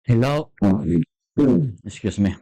Hello. Excuse me.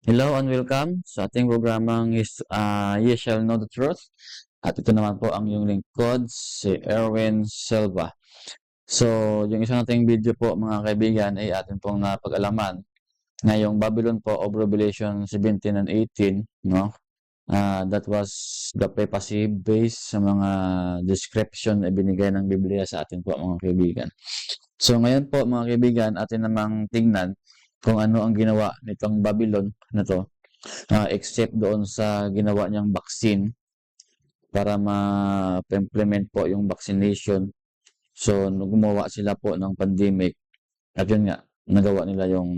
Hello and welcome sa ating programang You Shall Know the Truth. At ito naman po ang yung lingkod, si Erwin Silva. So, yung isa nating video po mga kaibigan ay atin pong napag-alaman na yung Babylon po of Revelation 17 and 18, no? That was the papacy based sa mga description na binigay ng Biblia sa atin po mga kaibigan. So ngayon po mga kaibigan, atin namang tingnan kung ano ang ginawa nitong Babylon na to, except doon sa ginawa niyang vaccine para ma-implement po yung vaccination. So gumawa sila po ng pandemic at yun nga, nagawa nila yung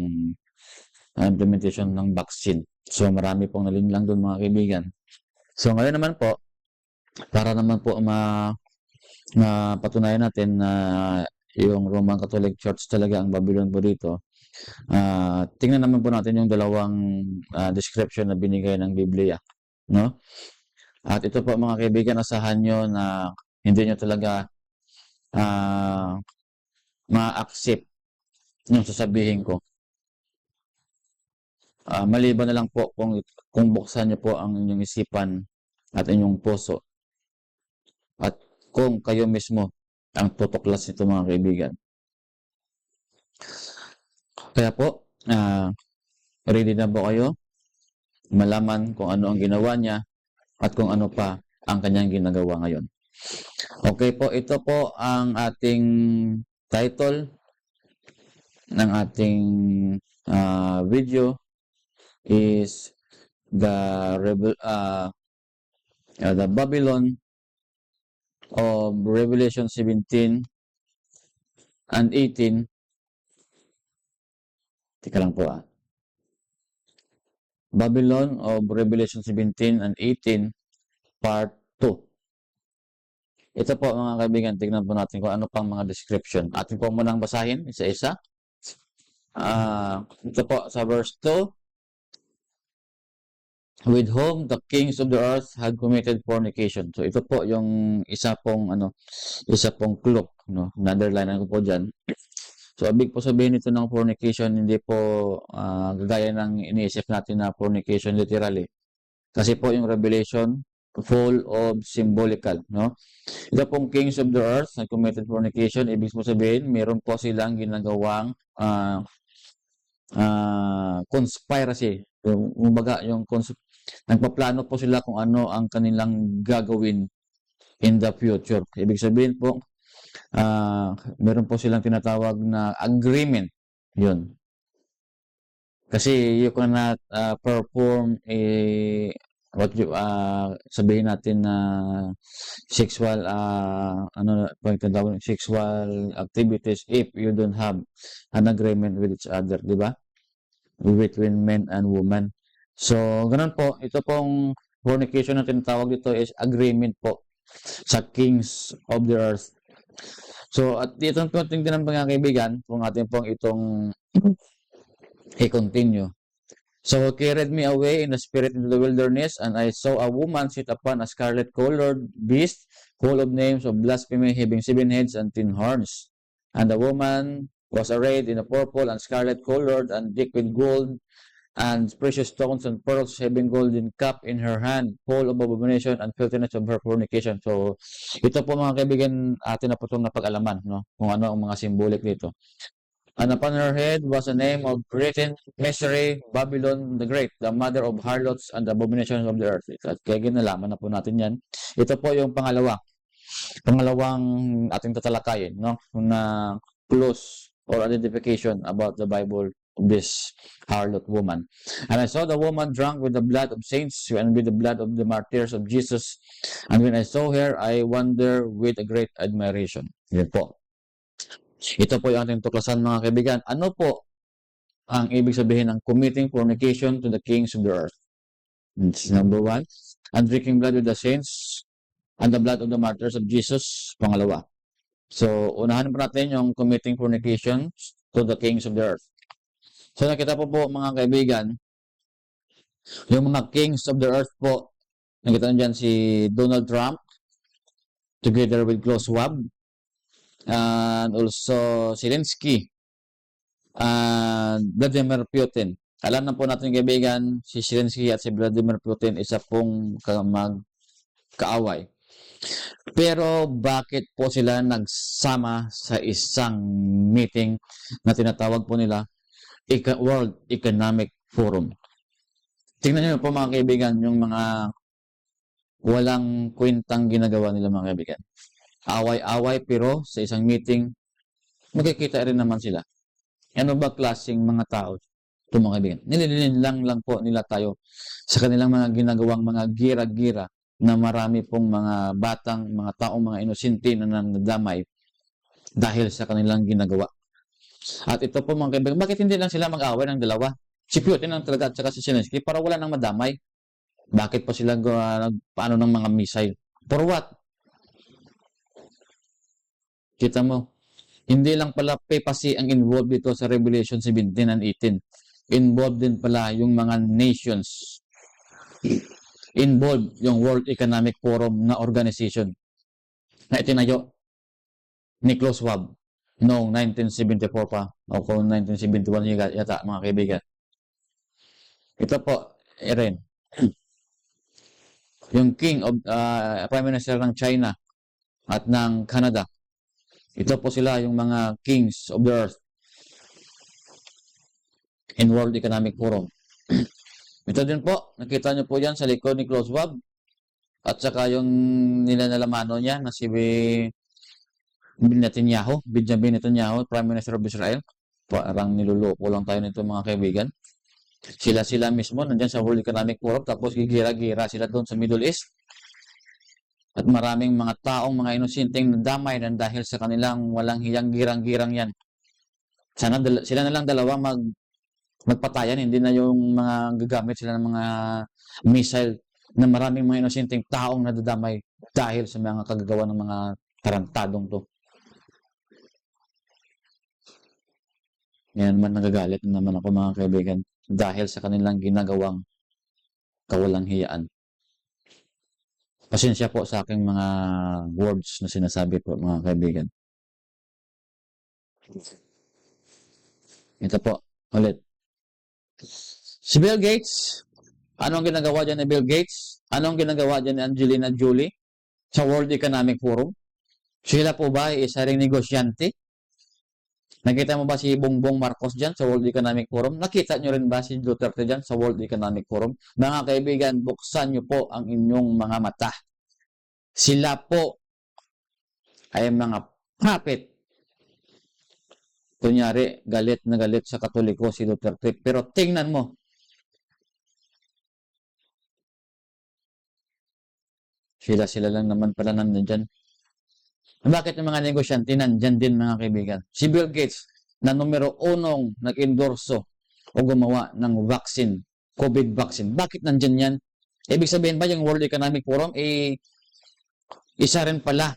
implementation ng vaccine. So marami pong nalinlang doon mga kaibigan. So ngayon naman po, para naman po mapatunayan natin na yung Roman Catholic Church talaga ang Babylon po dito. Tingnan naman po natin yung dalawang description na binigay ng Biblia, no? At ito po mga kaibigan, asahan nyo na hindi nyo talaga ma-accept yung sasabihin ko. Maliban na lang po kung buksan nyo po ang inyong isipan at inyong puso at kung kayo mismo ang tutuklas nito mga kaibigan. Kaya po, ready na po kayo malaman kung ano ang ginawa niya at kung ano pa ang kanyang ginagawa ngayon. Okay po, ito po ang ating title ng ating video is the Babylon of Revelation 17 and 18. Tika lang po Babylon of Revelation 17 and 18 part 2. Ito po mga kaibigan, tignan po natin kung ano pang mga description. Atin po munang basahin isa-isa. Ito po sa verse 2. With whom the kings of the earth had committed fornication. So ito po yung isa pong clue, no? Underline ko po diyan. So ibig po sabihin nito ng fornication, hindi po gagaya ng iniisip natin na fornication literally. Kasi po yung Revelation full of symbolical, no? Ito pong kings of the earth had committed fornication, ibig po sabihin meron po silang ginagawang conspiracy. Kumbaga yung nagpaplano po sila kung ano ang kanilang gagawin in the future. Ibig sabihin po, meron po silang tinatawag na agreement. Yun. Kasi you cannot perform sabihin natin na sexual sexual activities if you don't have an agreement with each other, di ba? Between men and women. So, ganun po. Ito pong fornication na tinatawag dito is agreement po sa kings of the earth. So, at itong punting din ng mga kaibigan, kung atin pong itong i-continue. So, he carried me away in the spirit into the wilderness, and I saw a woman sit upon a scarlet-colored beast, full of names of blasphemy, having 7 heads and 10 horns. And the woman was arrayed in a purple and scarlet-colored and decked with gold and precious stones and pearls, having golden cup in her hand, full of abomination and filthiness of her fornication. So, ito po mga kaibigan, atin na po itong napag-alaman, no? Kung ano ang mga symbolic dito. And upon her head was a name of written, Misery, Babylon the Great, the mother of harlots and the abominations of the earth. At kaya ginalaman na po natin yan. Ito po yung pangalawang ating tatalakayin, no? Na clues or identification about the Bible of this harlot woman. And I saw the woman drunk with the blood of saints and with the blood of the martyrs of Jesus. And when I saw her, I wondered with a great admiration. Yan po. Ito po yung ating tuklasan mga kaibigan. Ano po ang ibig sabihin ng committing fornication to the kings of the earth? This is number 1. And drinking blood with the saints and the blood of the martyrs of Jesus. Pangalawa. So, unahan po natin yung committing fornication to the kings of the earth. So, nakita po mga kaibigan, yung mga kings of the earth po, nakita nyo dyan si Donald Trump, together with Klaus Schwab, and also Zelensky, Vladimir Putin. Alam na po natin kaibigan, si Zelensky at si Vladimir Putin isa pong magkaaway. Pero bakit po sila nagsama sa isang meeting na tinatawag po nila World Economic Forum? Tingnan niyo po mga kaibigan, yung mga walang kwentang ginagawa nila mga kaibigan. Away-away pero sa isang meeting, magkikita rin naman sila. Ano ba klaseng mga tao ito mga kaibigan? Nililin lang po nila tayo sa kanilang mga ginagawang mga gira-gira na marami pong mga batang, mga taong, mga inosente na nadamay dahil sa kanilang ginagawa. At ito po mga kaibigan, bakit hindi lang sila mag-away ng dalawa? Si Putin lang talaga at saka si Zelensky para wala nang madamay. Bakit pa sila paano ng mga missile? For what? Kita mo, hindi lang pala papacy ang involved dito sa Revelation 17 and 18. Involved din pala yung mga nations. Involved yung World Economic Forum na organization na itinayo ni Klaus Schwab noong 1974 pa o kung 1971 yata mga kaibigan. Ito po, rin. Yung King of Prime Minister ng China at ng Canada. Ito po sila yung mga kings of the earth in World Economic Forum. Ito din po, nakita nyo po yan sa likod ni Klaus Schwab at saka yung nilalamano niya na si Benjamin Netanyahu, Prime Minister of Israel. Parang niluloko lang tayo nito mga kaibigan. Sila mismo nandyan sa World Economic Forum tapos gigira-gira sila doon sa Middle East. At maraming mga taong, mga inosinteng nadamay na dahil sa kanilang walang hiyang girang-girang yan. Sana sila na lang dalawa magpatayan, hindi na yung mga gagamit sila ng mga missile na maraming mga inosinteng taong nadadamay dahil sa mga kagagawa ng mga tarantadong to. Yan naman nagagalit naman ako mga kaibigan dahil sa kanilang ginagawang kawalang hiyaan. Pasensya po sa aking mga words na sinasabi po mga kaibigan. Ito po, ulit. Si Bill Gates, anong ginagawa dyan ni Bill Gates? Anong ginagawa dyan ni Angelina Jolie sa World Economic Forum? Sila po ba ay isa ring negosyante? Nakita mo ba si Bongbong Marcos dyan sa World Economic Forum? Nakita nyo rin ba si Duterte dyan sa World Economic Forum? Mga kaibigan, buksan nyo po ang inyong mga mata. Sila po ay mga puppet. Kunyari, galit na galit sa Katoliko si Duterte. Pero tingnan mo, sila lang naman pala nandyan. Bakit yung mga negosyante nandyan din mga kaibigan? Si Bill Gates na numero 1 nag-endorso o gumawa ng vaccine, COVID vaccine. Bakit nandyan yan? Ibig sabihin ba yung World Economic Forum isa rin pala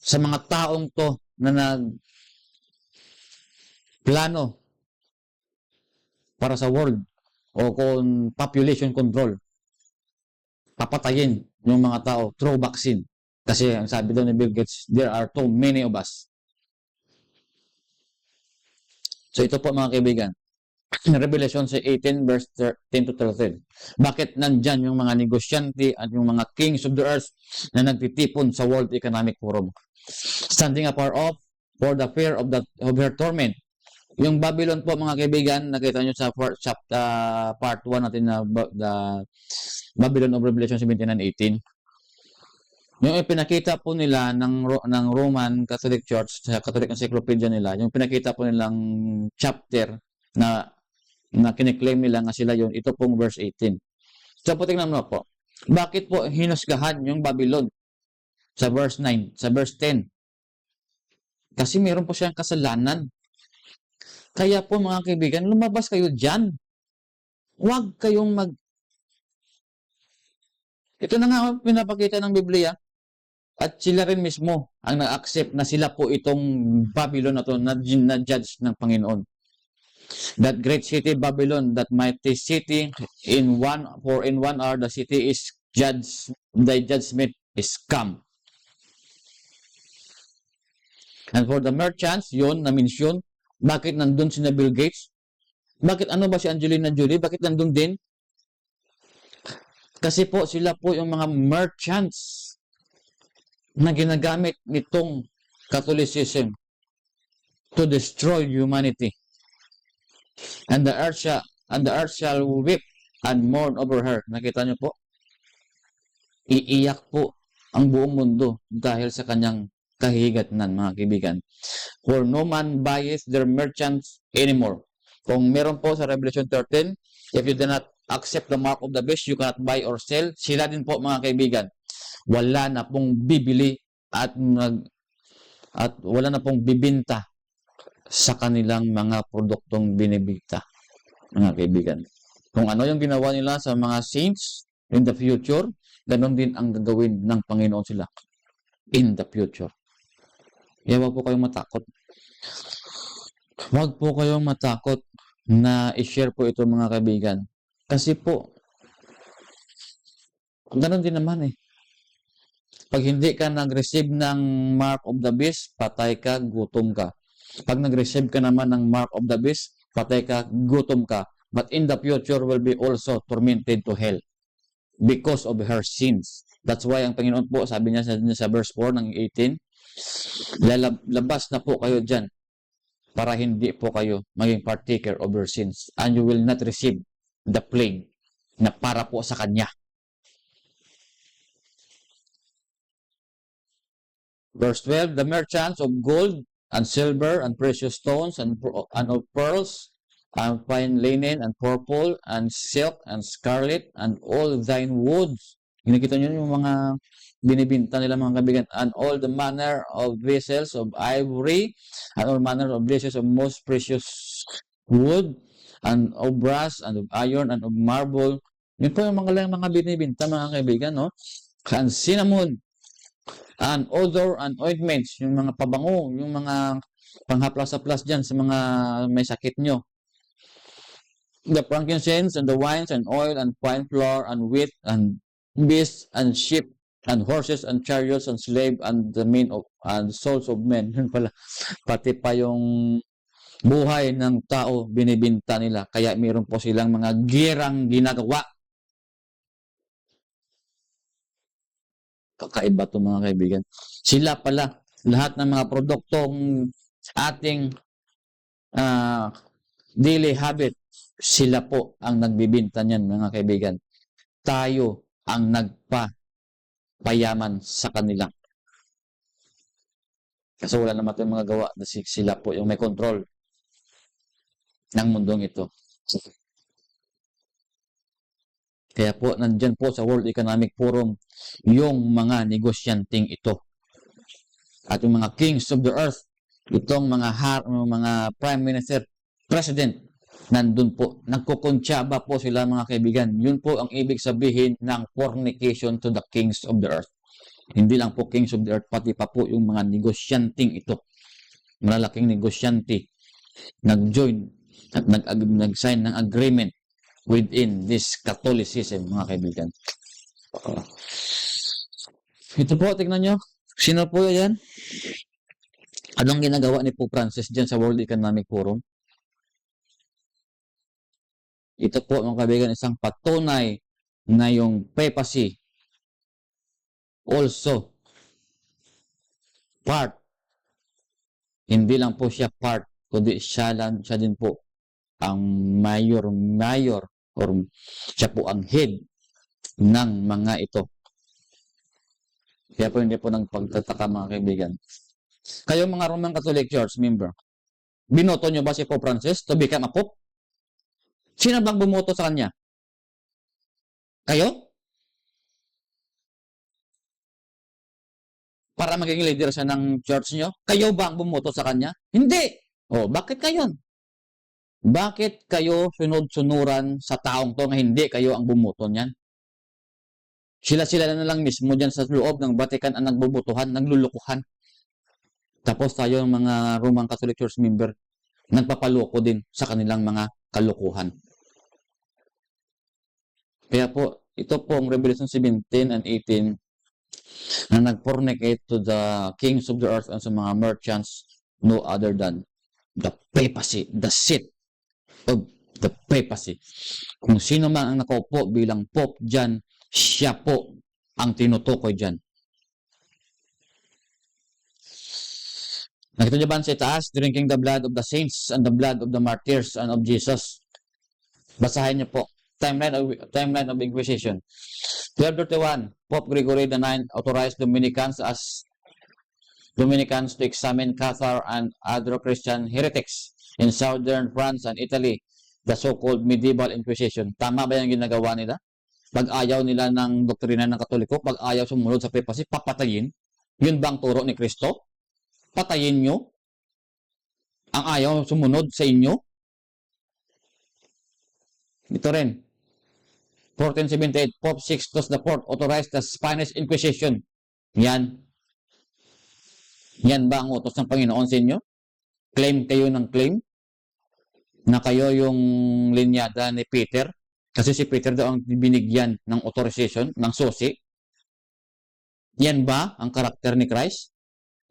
sa mga taong to na nagplano para sa world o kung population control. Papatayin yung mga tao through vaccine. Kasi ang sabi daw ni Bill Gates, there are too many of us. So ito po mga kaibigan, Revelation 18 verse 10 to 13. Bakit nandyan yung mga negosyante at yung mga kings of the earth na nagtitipon sa World Economic Forum? Standing afar off for the fear of her torment. Yung Babylon po mga kaibigan, nakita nyo sa part 1 natin na the Babylon of Revelation 17 and 18. Yung ipinakita po nila ng Roman Catholic Church sa Catholic Encyclopedia nila, yung pinakita po nilang chapter na kiniklaim nila nga sila yun, ito pong verse 18. So po tingnan mo po, bakit po hinusgahan yung Babylon sa verse 9, sa verse 10? Kasi meron po siyang kasalanan. Kaya po mga kaibigan, lumabas kayo dyan. Huwag kayong Ito na nga pinapakita ng Biblia. At sila rin mismo ang na-accept na sila po itong Babylon na to na judge ng Panginoon. That great city Babylon, that mighty city, in one hour the city is judged, the judgment is come. And for the merchants, yun na-mention, Bakit nandun si Bill Gates? Bakit ano ba si Angelina Jolie? Bakit nandun din? Kasi po sila po yung mga merchants na ginagamit nitong Catholicism to destroy humanity. And the earth shall weep and mourn over her. Nakita niyo po? Iiyak po ang buong mundo dahil sa kanyang kahihigatnan, mga kaibigan. For no man buyeth their merchants anymore. Kung meron po sa Revelation 13, if you do not accept the mark of the beast, you cannot buy or sell. Sila din po, mga kaibigan. Wala na pong bibili at wala na pong bibinta sa kanilang mga produktong binibigta, mga kaibigan. Kung ano yung ginawa nila sa mga saints in the future, ganon din ang gagawin ng Panginoon sila in the future. Kaya wag po kayong matakot. Wag po kayong matakot na i-share po ito, mga kaibigan. Kasi po, ganon din naman eh. Pag hindi ka nag-receive ng mark of the beast, patay ka, gutom ka. Pag nag-receive ka naman ng mark of the beast, patay ka, gutom ka. But in the future will be also tormented to hell because of her sins. That's why ang Panginoon po, sabi niya sa verse 4 ng 18, labas na po kayo dyan para hindi po kayo maging partaker of your sins. And you will not receive the plague na para po sa Kanya. Verse 12, the merchants of gold and silver and precious stones and of pearls and fine linen and purple and silk and scarlet and all thine woods. Nakita nyo yung mga binibinta nila, mga kaibigan. And all the manner of vessels of ivory and all manner of vessels of most precious wood and of brass and of iron and of marble. Yun po yung mga binibinta, mga kaibigan, no? And cinnamon and odor and ointments, yung mga pabango, yung mga panghaplas-haplas dyan sa mga may sakit nyo. The frankincense and the wines and oil and fine flour and wheat and beasts and sheep and horses and chariots and slave and the men of and souls of men. Yun pala, pati pa yung buhay ng tao binibinta nila. Kaya mayroon po silang mga girang ginagawa. Kakaiba to, mga kaibigan. Sila pala, lahat ng mga produktong ating daily habit, sila po ang nagbibinta niyan, mga kaibigan. Tayo ang nagpapayaman sa kanila. Kasi wala naman itong mga gawa na sila po yung may control ng mundong ito. Kaya po, nandyan po sa World Economic Forum yung mga negosyanteng ito. At yung mga kings of the earth, itong mga prime minister, president, nandun po. Nagkukuntsaba po sila, mga kaibigan. Yun po ang ibig sabihin ng fornication to the kings of the earth. Hindi lang po kings of the earth, pati pa po yung mga negosyanteng ito. Malalaking negosyante nag-join at nag-sign ng agreement within this Catholicism, mga kaibigan. Ito po, tignan nyo. Sino po yan? Anong ginagawa ni Pope Francis dyan sa World Economic Forum? Ito po, mga kaibigan, isang patunay na yung papacy also part. Hindi lang po siya part, kundi siya din po ang mayor or siya po ang head ng mga ito. Kaya po hindi po nang pagtataka, mga kaibigan. Kayo mga Roman Catholic Church member, binoto nyo ba si Pope Francis to become a Pope? Sino bang bumoto sa kanya? Kayo? Para maging leader siya ng church nyo? Kayo ba ang bumoto sa kanya? Hindi! O, bakit kayo? Bakit kayo sunod-sunuran sa taong to na hindi kayo ang bumoto niyan? Sila-sila na lang mismo dyan sa loob ng Vatican ang nagbubutuhan, naglulukuhan. Tapos tayo, mga Roman Catholic Church member, nagpapaloko din sa kanilang mga kalukuhan. Kaya po, ito po ang Revelation 17 and 18 na nag-fornicate to the kings of the earth and sa mga merchants, no other than the papacy, the seat of the papacy. Kung sino man ang nakaupo bilang Pope dyan, siya po ang tinutukoy dyan. Nakita niyo ba sa itaas? Drinking the blood of the saints and the blood of the martyrs and of Jesus. Basahin niyo po. Timeline of Inquisition. 1231, Pope Gregory IX authorized Dominicans to examine Cathar and other Christian heretics in southern France and Italy, the so-called medieval Inquisition. Tama ba yung ginagawa nila? Pag ayaw nila ng doktrina ng Katoliko, pag ayaw sumunod sa papacy, papatayin? Yun ba ang turo ni Kristo? Patayin nyo ang ayaw sumunod sa inyo? Ito rin. 1478, Pope Sixtus IV authorized the Spanish Inquisition. Yan. Yan ba ang utos ng Panginoon sa inyo? Claim kayo ng claim na kayo yung linyada ni Peter? Kasi si Peter daw ang binigyan ng authorization, ng susi. Yan ba ang karakter ni Christ?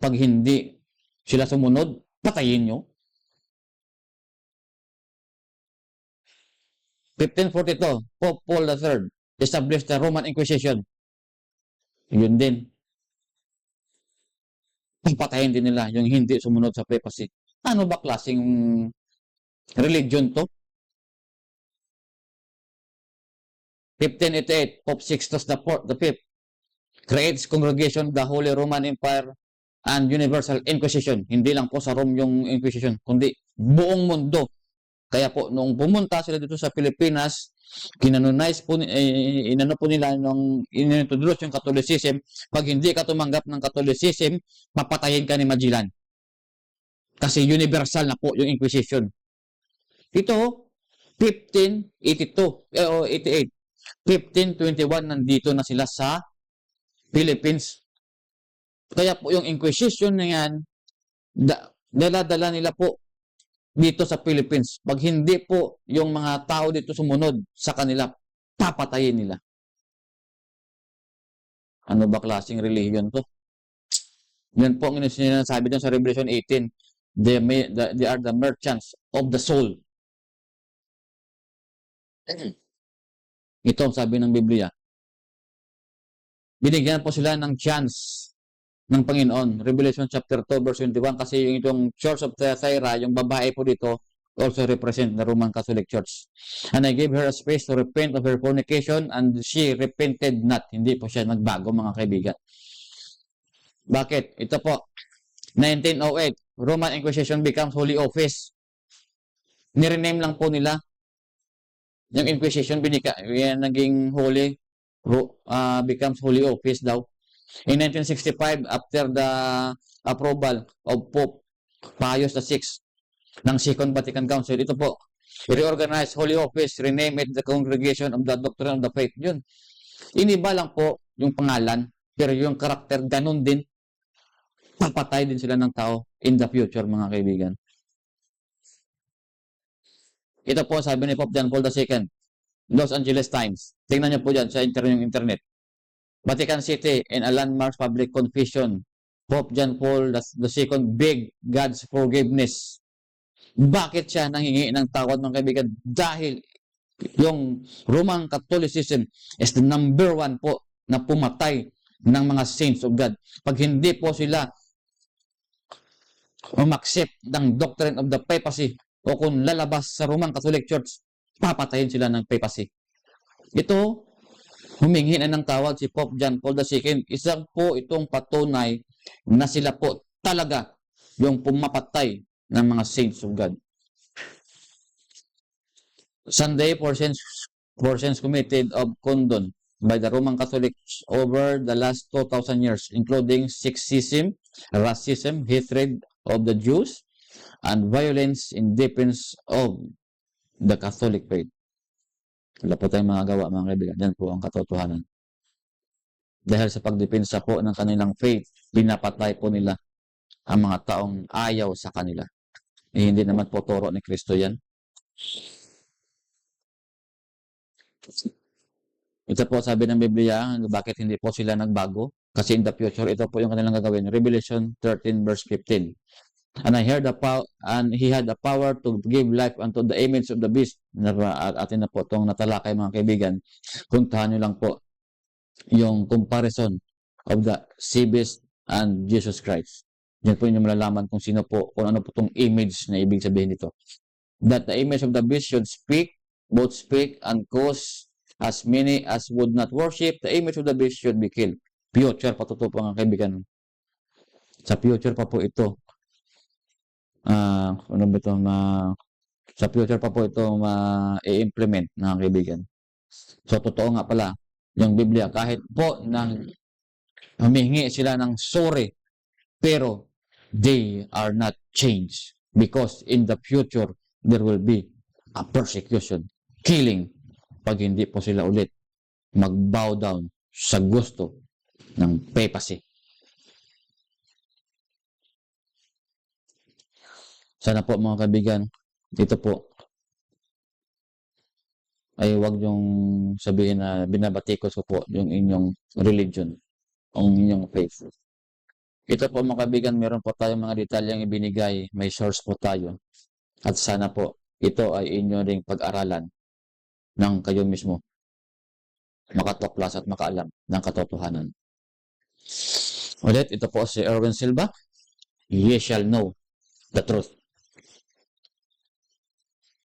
Pag hindi sila sumunod, patayin nyo. 1542, Pope Paul III established the Roman Inquisition. Yun din. Pagpatayin din nila yung hindi sumunod sa papacy. Ano ba klaseng religion to? 1588, Pope Sixtus V creates congregation the Holy Roman Empire and Universal Inquisition. Hindi lang po sa Rome yung Inquisition, kundi buong mundo. Kaya po, nung pumunta sila dito sa Pilipinas, kinanonize po, inano po nila nung inintroduce yung Catholicism. Pag hindi ka tumanggap ng Catholicism, papatayin ka ni Magellan. Kasi universal na po yung Inquisition. Ito, 1582, 88. 1521, nandito na sila sa Philippines. Kaya po yung Inquisition na yan, dala-dala nila po dito sa Philippines. Pag hindi po yung mga tao dito sumunod sa kanila, papatayin nila. Ano ba klaseng religion to? Yan po ang sinasabi dyan sa Revelation 18. They are the merchants of the soul. Ito ang sabi ng Biblia. Binigyan po sila ng chance ng Panginoon. Revelation chapter 2 verse 21, kasi yung itong Church of Thyatira, yung babae po dito, also represent the Roman Catholic Church. And I gave her a space to repent of her fornication, and she repented not. Hindi po siya nagbago, mga kaibigan. Bakit? Ito po, 1908, Roman Inquisition becomes Holy Office. Nirename lang po nila. Yung Inquisition, naging Holy, becomes Holy Office daw. In 1965, after the approval of Pope Pius VI ng Second Vatican Council, ito po, reorganize Holy Office, rename it the Congregation of the Doctrine of the Faith. Yun. Iniba lang po yung pangalan, pero yung karakter, ganun din. Papatay din sila ng tao in the future, mga kaibigan. Ito po, sabi ni Pope John Paul II, Los Angeles Times. Tingnan niyo po dyan sa yung internet. Vatican City and a landmark public confession. Pope John Paul II begged God's forgiveness. Bakit siya nanghingi ng tawad, mga kaibigan? Dahil yung Roman Catholicism is the number one po na pumatay ng mga saints of God. Pag hindi po sila umaksep ng doctrine of the papacy o kung lalabas sa Roman Catholic Church, papatayin sila ng papacy. Ito, humingi na ng tawad si Pope John Paul II. Isang po itong patunay na sila po talaga yung pumapatay ng mga saints of God. Sunday for sins committed of condon by the Roman Catholics over the last 2,000 years, including sexism, racism, hatred of the Jews, and violence in defense of the Catholic faith. Wala po tayong mga gawa, mga kaibigan. Yan po ang katotohanan. Dahil sa pagdepensa po ng kanilang faith, pinapatay po nila ang mga taong ayaw sa kanila. Hindi naman po turo ni Kristo yan. Ito po sabi ng Biblia, bakit hindi po sila nagbago? Kasi in the future, ito po yung kanilang gagawin. Revelation 13 verse 15. And I heard and he had the power to give life unto the image of the beast. Atin na po itong natalakay mga kaibigan. Puntahan nyo lang po yung comparison of the sea beast and Jesus Christ. Diyan po inyo malalaman kung sino po, kung ano po itong image na ibig sabihin nito. That the image of the beast should both speak and cause as many as would not worship the image of the beast should be killed. Future pa totoo po mga kaibigan. Sa future pa po ito. Ano ba ito sa future pa po ito i-implement mga kaibigan. So totoo nga pala yung Biblia kahit po nang humingi sila ng sorry pero they are not changed because in the future there will be a persecution, killing pag hindi po sila ulit mag-bow down sa gusto ng papacy. Sana po mga kaibigan, dito po ay huwag yung sabihin na binabatikos ko po yung inyong religion, ang inyong faith. Ito po mga kaibigan, meron po tayong mga detalyeng ibinigay, may source po tayo. At sana po, ito ay inyo ring pag-aralan ng kayo mismo makatuklas at makaalam ng katotohanan. Ulit, ito po si Erwin Silva. Ye shall know the truth.